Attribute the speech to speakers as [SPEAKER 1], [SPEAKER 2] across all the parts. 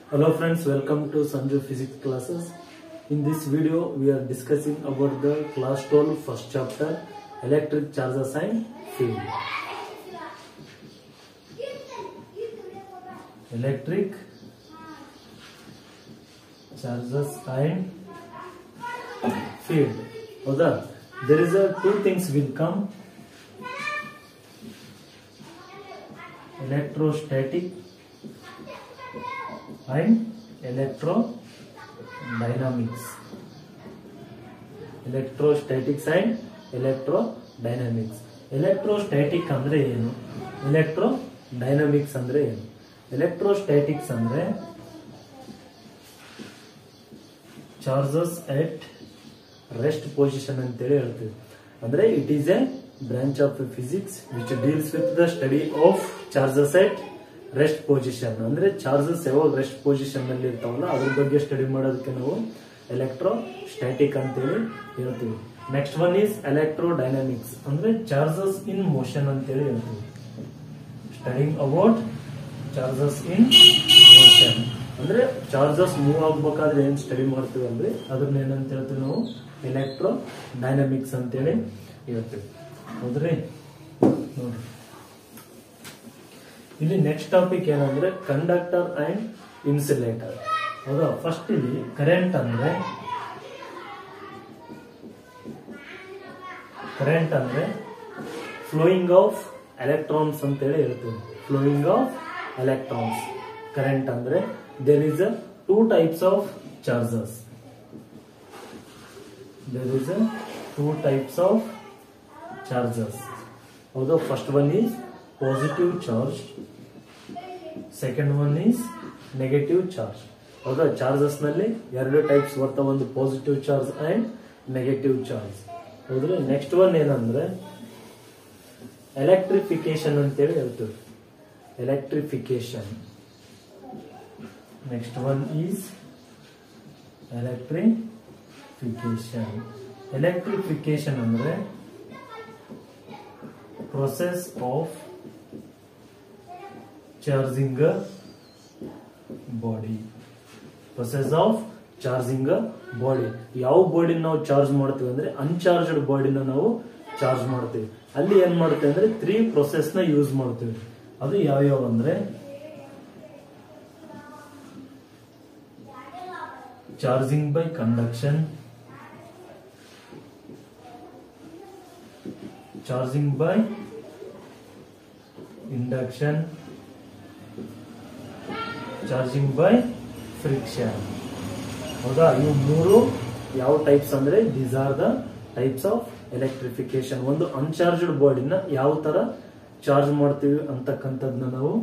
[SPEAKER 1] Hello friends, welcome to Sanju Physics classes. In this video, we are discussing about the class 12 first chapter, electric charges and field. Electric charges and field. Other, there is a two things will come: electrostatic and electrodynamics. Electrostatics and electrodynamics. Electrostatic ಅಂದ್ರೆ ಏನು, electrodynamics ಅಂದ್ರೆ ಏನು? Electrostatics ಅಂದ್ರೆ charges at rest position ಅಂತೇಳಿ ಹೇಳ್ತೀವಿ. ಅಂದ್ರೆ it is a branch of physics which deals with the study of charges at rest position. ಅಂದ್ರೆ charges ಯಾವಾಗ ರೆಸ್ಟ್ ಪೊಸಿಷನ್ ನಲ್ಲಿ ಇರ್ತಾವಲ್ಲ ಅದ್ರ ಬಗ್ಗೆ ಸ್ಟಡಿ ಮಾಡೋದಕ್ಕೆ ನಾವು ಎಲೆಕ್ಟ್ರೋಸ್ಟಾಟಿಕ್ ಅಂತೇಳಿ ಹೇಳ್ತೀವಿ. ನೆಕ್ಸ್ಟ್ ಒನ್ ಈಸ್ ಎಲೆಕ್ಟ್ರೋಡೈನಾಮಿಕ್ಸ್ ಅಂದ್ರೆ ಚಾರ್ಜಸ್ ಇನ್ ಮೋಷನ್ ಅಂತೇಳಿ ಹೇಳ್ತೀವಿ. Studying about charges in motion ಅಂದ್ರೆ ಚಾರ್ಜಸ್ ಮೂವ್ ಆಗ್ಬೇಕಾದ್ರೆ ಏನ್ ಸ್ಟಡಿ ಮಾಡ್ತೀವಿ ಅಂದ್ರೆ ಅದನ್ನ ಏನಂತ ಹೇಳ್ತೀವಿ ನಾವು ಎಲೆಕ್ಟ್ರೋಡೈನಾಮಿಕ್ಸ್ ಅಂತೇಳಿ ಹೇಳ್ತೀವಿ. ಹೌದ್ರಿ, ನೋಡ್ರಿ ಇಲ್ಲಿ ನೆಕ್ಸ್ಟ್ ಟಾಪಿಕ್ ಏನಂದ್ರೆ ಕಂಡಕ್ಟರ್ ಅಂಡ್ ಇನ್ಸುಲೇಟರ್. ಹೌದಾ, ಫಸ್ಟ್ ಇಲ್ಲಿ ಕರೆಂಟ್ ಅಂದ್ರೆ ಫ್ಲೋಯಿಂಗ್ ಆಫ್ ಎಲೆಕ್ಟ್ರಾನ್ಸ್ ಅಂತೇಳಿ ಹೇಳ್ತೀವಿ. Flowing of electrons. ಕರೆಂಟ್ ಅಂದ್ರೆ there is a two types of charges. ಹೌದಾ, first one is positive charge, second one is negative charge. ಹೌದಾ, charges ನಲ್ಲಿ ಎರಡು ಟೈಪ್ಸ್ ಬರ್ತಾವ, ಒಂದು positive charge and negative charge. ಹೌದ್ರಿ, ನೆಕ್ಸ್ಟ್ ಒನ್ ಏನಂದ್ರೆ ಎಲೆಕ್ಟ್ರಿಫಿಕೇಶನ್ ಅಂತೇಳಿ ಹೇಳ್ತೀವಿ. Electrification. Next one is electrification ಅಂದ್ರೆ process of charging a body. ಯಾವ ಬಾಡಿ ನಾವು ಚಾರ್ಜ್ ಮಾಡ್ತೀವಿ ಅಂದ್ರೆ ಅನ್ಚಾರ್ಜ್ಡ್ ಬಾಡಿನ ನಾವು ಚಾರ್ಜ್ ಮಾಡ್ತೀವಿ. ಅಲ್ಲಿ ಏನ್ ಮಾಡ್ತೀವಿ ಅಂದ್ರೆ 3 ಪ್ರೊಸೆಸ್ ನ ಯೂಸ್ ಮಾಡ್ತೀವಿ. ಅದು ಯಾವ್ಯಾವ ಅಂದ್ರೆ charging by conduction, charging by induction, charging by friction. ಹೌದಾ, ಇವು ಮೂರು ಯಾವ ಟೈಪ್ಸ್ ಅಂದ್ರೆ these are the types of electrification. ಒಂದು ಅನ್ಚಾರ್ಜ್ಡ್ ಬಾಡಿನ ಯಾವ ತರ ಚಾರ್ಜ್ ಮಾಡ್ತೀವಿ ಅಂತಕ್ಕಂಥದ್ನ ನಾವು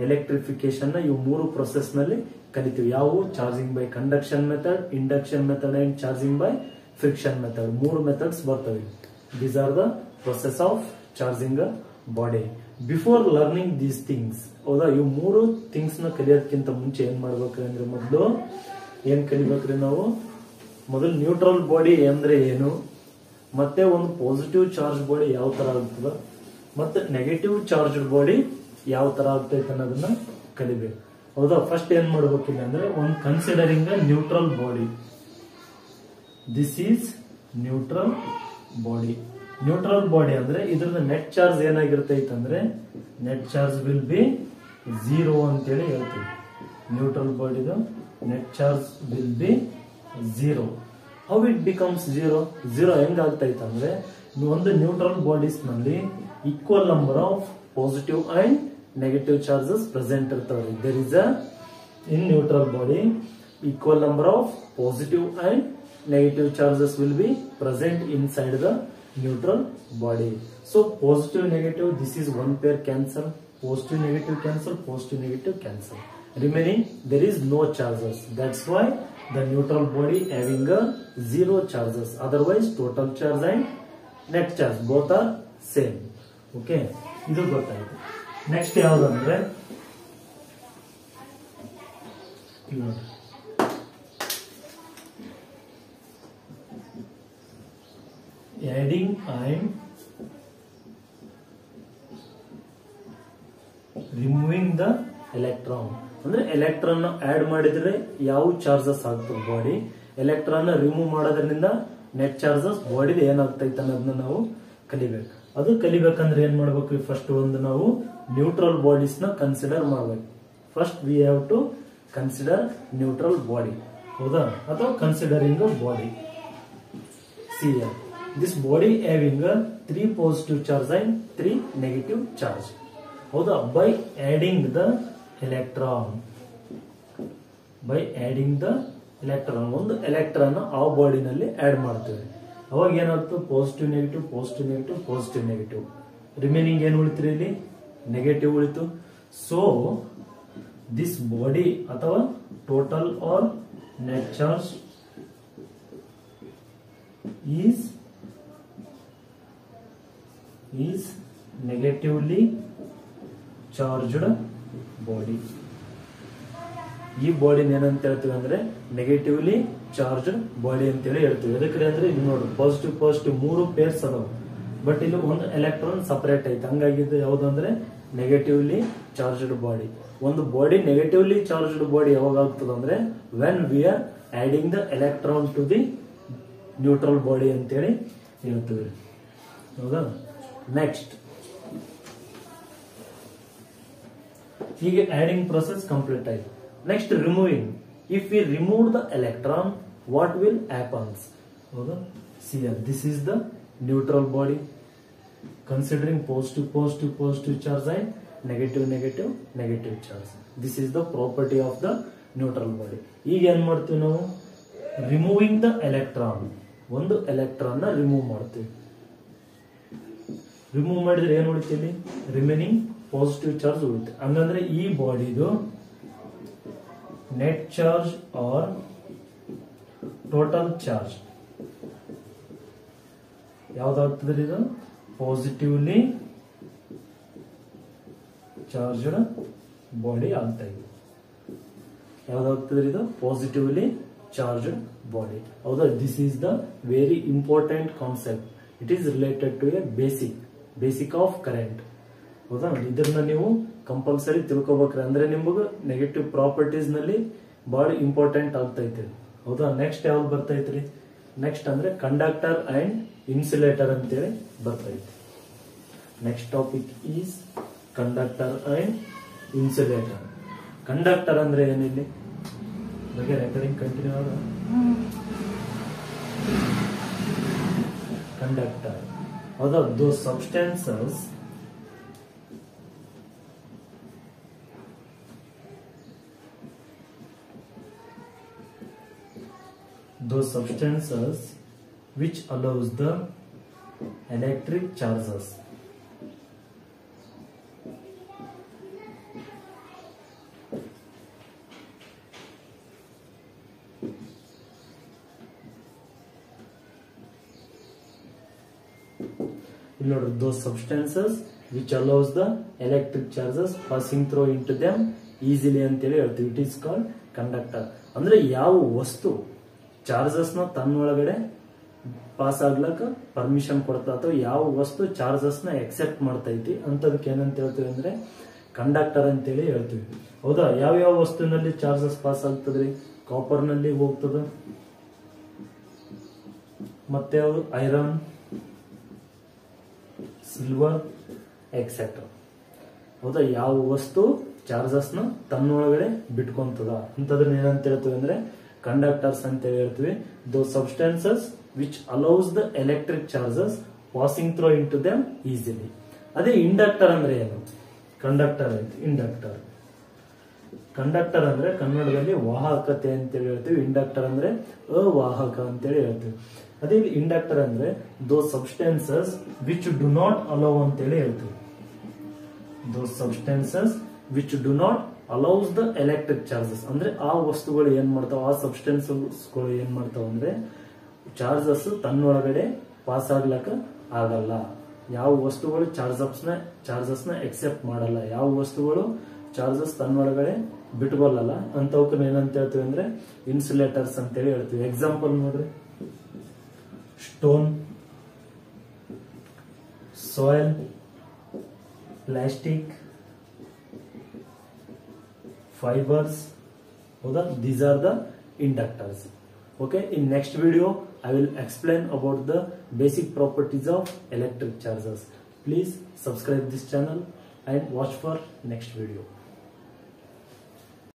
[SPEAKER 1] ಎಲೆಕ್ಟ್ರಿಫಿಕೇಶನ್ ನ ಇವು ಮೂರು ಪ್ರೊಸೆಸ್ ನಲ್ಲಿ ಕಲಿತೀವಿ. ಯಾವ charging by conduction method, induction method and charging by friction method. ಮೂರು ಮೆಥಡ್ಸ್ ಬರ್ತವೆ. These are the process of charging a body. Before learning these things, ಹೌದಾ, ಇವು ಮೂರು ಥಿಂಗ್ಸ್ ನ ಕಲಿಯೋದಕ್ಕಿಂತ ಮುಂಚೆ ಏನ್ ಮಾಡ್ಬೇಕ್ರಿ ಅಂದ್ರೆ ಮೊದಲು ಏನ್ ಕಲಿಬೇಕ್ರಿ ನಾವು? ಮೊದಲು ನ್ಯೂಟ್ರಲ್ ಬಾಡಿ ಅಂದ್ರೆ ಏನು, ಮತ್ತೆ ಒಂದು ಪಾಸಿಟಿವ್ ಚಾರ್ಜ್ ಬಾಡಿ ಯಾವ ತರ ಆಗ್ತದ, ಮತ್ತೆ ನೆಗೆಟಿವ್ ಚಾರ್ಜ್ ಬಾಡಿ ಯಾವ ತರ ಆಗ್ತೈತೆ ಅನ್ನೋದನ್ನ ಕಲಿಬೇಕು. ಹೌದಾ, ಫಸ್ಟ್ ಏನ್ ಮಾಡ್ಬೇಕಿಲ್ಲ ಅಂದ್ರೆ ಒಂದು considering a neutral body. This is neutral body. Neutral body ಅಂದ್ರೆ ಇದ್ರದ ನೆಟ್ ಚಾರ್ಜ್ ಏನಾಗಿರ್ತೈತೆ ಅಂದ್ರೆ ನೆಟ್ ಚಾರ್ಜ್ ವಿಲ್ ಬಿ 0 ಅಂತೇಳಿ ಹೇಳ್ತೀವಿ. ನ್ಯೂಟ್ರಲ್ ಬಾಡಿದು net charge will be 0. How it becomes 0 ಹೆಂಗ್ ಆಗ್ತೈತೆ ಅಂದ್ರೆ ಒಂದು ನ್ಯೂಟ್ರಲ್ ಬಾಡೀಸ್ ನಲ್ಲಿ equal number of positive and negative charges present ಇರ್ತವೆ. There is a in neutral body equal number of positive and negative charges will be present inside the neutral body. So positive negative, this is one pair cancel, positive negative cancel, positive negative cancel, remaining there is no charges. That's why the neutral body having a 0 charges. Otherwise total charge and net charge both are same. Okay, idu gottayitu. Next yavudu andre adding and removing the electron. ಅಂದ್ರೆ electron add ಮಾಡಿದ್ರೆ ಯಾವ charges ಆಗ್ತದೆ body, electron remove ಮಾಡೋದ್ರಿಂದ net charges body ಏನಾಗ್ತೈತೆ ಅನ್ನೋದನ್ನ ನಾವು ಕಲಿಬೇಕು. ಅದು ಕಲಿಬೇಕಂದ್ರೆ ಏನ್ ಮಾಡ್ಬೇಕು, ಫಸ್ಟ್ ಒಂದು ನಾವು ನ್ಯೂಟ್ರಲ್ ಬಾಡೀಸ್ ನ ಕನ್ಸಿಡರ್ ಮಾಡ್ಬೇಕು. First we have to consider neutral body, ಹೌದಾ, ಅಥವಾ considering body. See this body having 3 positive charge and 3 negative charge, ಹೌದಾ. ಬೈ ಆಡಿಂಗ್ ದ ಎಲೆಕ್ಟ್ರಾನ್, ಒಂದು ಎಲೆಕ್ಟ್ರಾನ್ ಆ ಬಾಡಿನಲ್ಲಿ ಆಡ್ ಮಾಡ್ತೇವೆ. ಅವಾಗ ಏನಾಗ್ತದೆ, positive negative positive negative positive negative, remaining ಏನು ಉಳಿತು ಇಲ್ಲಿ, ನೆಗೆಟಿವ್ ಉಳಿತು. ಸೊ ದಿಸ್ ಬಾಡಿ ಅಥವಾ total or net charge is negatively charged body. ಈ ಬಾಡಿ ಏನಂತ ಹೇಳ್ತೀವಿ ಅಂದ್ರೆ ನೆಗೆಟಿವ್ಲಿ ಚಾರ್ಜ್ಡ್ ಬಾಡಿ ಅಂತ ಹೇಳಿ ಹೇಳ್ತೀವಿ. ಅದಕ್ಕೆ ಅಂದ್ರೆ ಇಲ್ಲಿ ನೋಡಿ ಪಾಸಿಟಿವ್ ಪಾಸಿಟಿವ್ 3 ಪೇರ್ಸ್ ಅದಾವ, ಬಟ್ ಇಲ್ಲಿ ಒಂದು ಎಲೆಕ್ಟ್ರಾನ್ ಸಪರೇಟ್ ಐತೆ. ಹಂಗಾಗಿದ್ದು ಯಾವ್ದು ಅಂದ್ರೆ ನೆಗೆಟಿವ್ಲಿ ಚಾರ್ಜ್ಡ್ ಬಾಡಿ. ಒಂದು ಬಾಡಿ ನೆಗೆಟಿವ್ಲಿ ಚಾರ್ಜ್ಡ್ ಬಾಡಿ ಯಾವಾಗ ಆಗ್ತದೆ ಅಂದ್ರೆ when we are adding the electron to the neutral body ಅಂತೇಳಿ ಹೇಳ್ತೀವಿ, ಹೌದಾ. ನೆಕ್ಸ್ಟ್ ಹೀಗೆ ಆಡಿಂಗ್ ಪ್ರೊಸೆಸ್ ಕಂಪ್ಲೀಟ್ ಆಯ್ತು. Next removing. If we remove the electron what will happens, ಹೌದಾ. See this is the neutral body considering positive positive positive charge and negative negative negative charge. This is the property of the neutral body. ಈಗ ಏನ್ ಮಾಡ್ತೀವಿ ನಾವು, removing the electron, ಒಂದು electron ನ remove ಮಾಡ್ತೀವಿ. Remove ಮಾಡಿದ್ರೆ ಏನ್ ಉಳಿತೀವಿ, ರಿಮೈನಿಂಗ್ ಪಾಸಿಟಿವ್ ಚಾರ್ಜ್ ಉಳಿತು. ಹಂಗಂದ್ರೆ ಈ ಬಾಡಿದು net charge or total charge ಯಾವ್ದಾಗ್ತದೆ, ಇದು ಪಾಸಿಟಿವ್ಲಿ ಚಾರ್ಜ್ಡ್ ಬಾಡಿ ಆಗ್ತಾ ಇದೆ. ಯಾವ್ದಾಗ್ತದೆ ಇದು ಪಾಸಿಟಿವ್ಲಿ ಚಾರ್ಜ್ಡ್ ಬಾಡಿ, ಹೌದಾ. This is the very important concept. It is related to a basic of current, ಹೌದಾ. ಇದನ್ನ ನೀವು ಕಂಪಲ್ಸರಿ ತಿಳ್ಕೊಬೇಕ್ರೆ ಅಂದ್ರೆ ನಿಮಗ ನೆಗೆಟಿವ್ ಪ್ರಾಪರ್ಟೀಸ್ ನಲ್ಲಿ ಬಹಳ ಇಂಪಾರ್ಟೆಂಟ್ ಆಗ್ತೈತಿ, ಹೌದಾ. ನೆಕ್ಸ್ಟ್ ಯಾವ್ದು ಬರ್ತೈತ್ರಿ, ನೆಕ್ಸ್ಟ್ ಅಂದ್ರೆ ಕಂಡಕ್ಟರ್ ಅಂಡ್ ಇನ್ಸುಲೇಟರ್ ಅಂತೇಳಿ ಬರ್ತೈತಿ. Next topic is conductor and insulator. Conductor ಅಂದ್ರೆ ಏನಿಲ್ಲಿ ಬಗ್ಗೆ ರೆಕಾರ್ಡಿಂಗ್ ಕಂಟಿನ್ಯೂ ಆಗ. ಕಂಡಕ್ಟರ್, ಹೌದಾ. those substances which allows the electric charges those substances which allows the electric charges passing through into them easily ಅಂತೇಳಿ ಹೇಳ್ತೀವಿ. It is called conductor. ಅಂದ್ರೆ ಯಾವ ವಸ್ತು charges ನ ತನ್ನೊಳಗಡೆ ಪಾಸ್ ಆಗ್ಲಕ್ಕ ಪರ್ಮಿಷನ್ ಕೊಡ್ತಾ ಅಥವಾ ಯಾವ ವಸ್ತು ಚಾರ್ಜಸ್ ನ ಎಕ್ಸೆಪ್ಟ್ ಮಾಡ್ತೈತಿ ಅಂತದಕ್ಕೆ ಏನಂತ ಹೇಳ್ತೀವಿ ಅಂದ್ರೆ ಕಂಡಕ್ಟರ್ ಅಂತೇಳಿ ಹೇಳ್ತೀವಿ, ಹೌದಾ. ಯಾವ ವಸ್ತುವಿನಲ್ಲಿ ಚಾರ್ಜಸ್ ಪಾಸ್ ಆಗ್ತದ್ರಿ, ಕಾಪರ್ ನಲ್ಲಿ ಹೋಗ್ತದ, ಮತ್ತೆ ಯಾವುದು ಐರನ್, ಸಿಲ್ವರ್ ಎಕ್ಸೆಟ್ರಾ, ಹೌದಾ. ಯಾವ ವಸ್ತು ಚಾರ್ಜಸ್ ನ ತನ್ನೊಳಗಡೆ ಬಿಟ್ಕೊಂತದ ಅಂತದನ್ನ ಏನಂತ ಹೇಳ್ತೀವಿ ಅಂದ್ರೆ ಕಂಡಕ್ಟರ್ಸ್ ಅಂತ ಹೇಳ್ತೀವಿ. Those substances which allows the electric charges passing through in to them easily. ಅದೇ ಇಂಡಕ್ಟರ್ ಅಂದ್ರೆ ಏನು, ಕಂಡಕ್ಟರ್ ಐತಿ ಇಂಡಕ್ಟರ್. ಕಂಡಕ್ಟರ್ ಅಂದ್ರೆ ಕನ್ನಡದಲ್ಲಿ ವಾಹಕತೆ ಅಂತೇಳಿ ಹೇಳ್ತೀವಿ, ಇಂಡಕ್ಟರ್ ಅಂದ್ರೆ ಅವಾಹಕ ಅಂತೇಳಿ ಹೇಳ್ತೀವಿ. ಅದೇ ಇಂಡಕ್ಟರ್ ಅಂದ್ರೆ ದೋ substances which do not allow ಅಂತೇಳಿ ಹೇಳ್ತೀವಿ. Those substances which do not allows the electric charges ಅಂದ್ರೆ ಆ ವಸ್ತುಗಳು ಏನ್ ಮಾಡ್ತಾವ, ಆ ಸಬ್ಸ್ಟೆನ್ಸ್ಗಳು ಏನ್ ಮಾಡ್ತಾವ ಅಂದ್ರೆ ಚಾರ್ಜಸ್ ತನ್ನೊಳಗಡೆ ಪಾಸ್ ಆಗ್ಲಕ್ಕ ಆಗಲ್ಲ. ಯಾವ ವಸ್ತುಗಳು ಚಾರ್ಜಸ್ ನ ಎಕ್ಸೆಪ್ಟ್ ಮಾಡಲ್ಲ, ಯಾವ ವಸ್ತುಗಳು ಚಾರ್ಜಸ್ ತನ್ನೊಳಗಡೆ ಬಿಟ್ಕೊಲ್ಲಲ್ಲ ಅಂತವಕ್ಕೆ ಏನಂತ ಹೇಳ್ತೀವಿ ಅಂದ್ರೆ ಇನ್ಸುಲೇಟರ್ಸ್ ಅಂತೇಳಿ ಹೇಳ್ತೀವಿ. ಎಕ್ಸಾಂಪಲ್ ನೋಡ್ರಿ, stone, soil, plastic, fibers. These are the inductors. Okay, in next video I will explain about the basic properties of electric charges. Please subscribe this channel and watch for next video.